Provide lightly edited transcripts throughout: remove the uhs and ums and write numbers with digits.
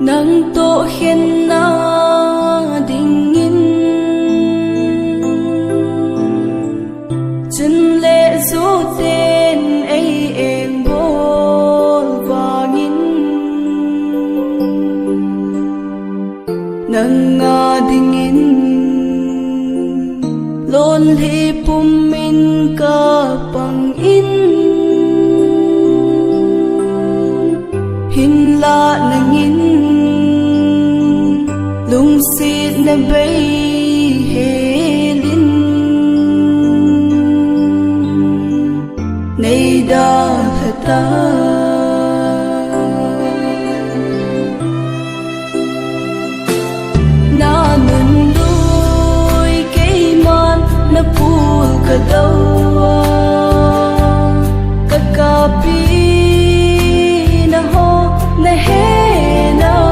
nang to hiền na đình in chân lệ du tên ấy em bol vangin nang đình in lon hi pum min ka pang in hin la nang in lung sit na bay helin nay da hata na nun đôi cây man na pul ka dawa ka kapi na ho na he na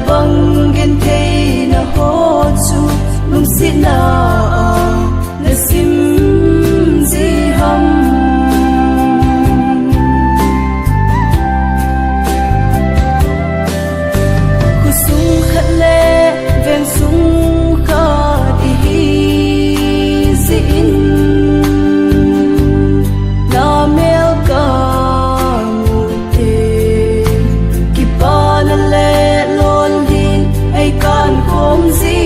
bang gen thei na ho chu lung sit na na sim ji ham khu sung khat le ven sung kha di hi zi in na mel ka mu te ki pa na le kan khom gì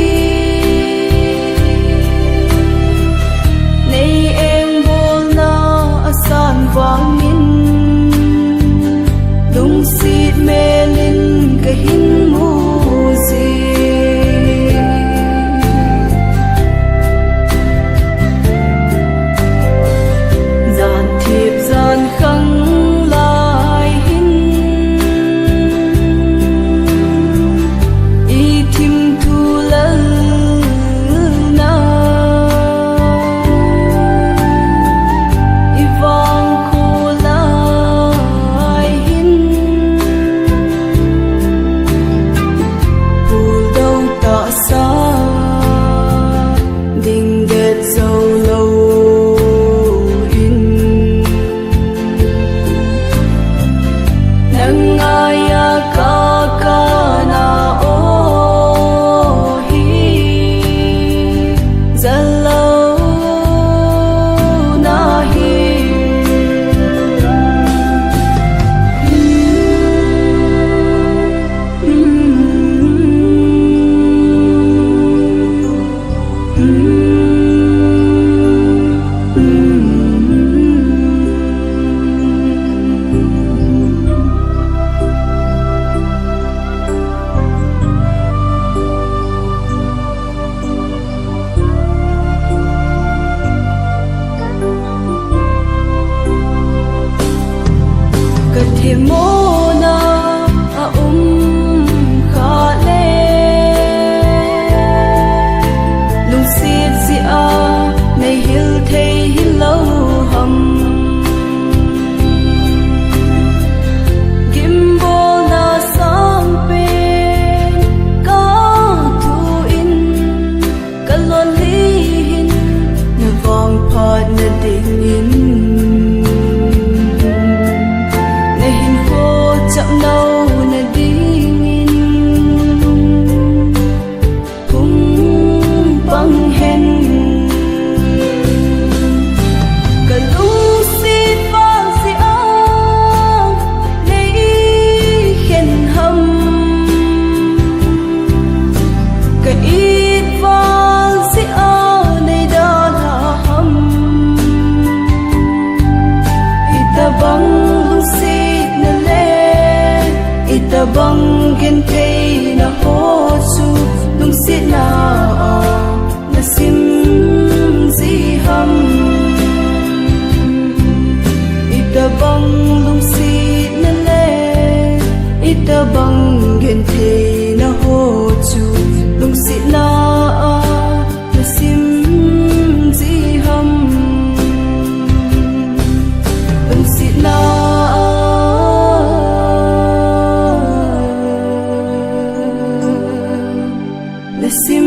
sim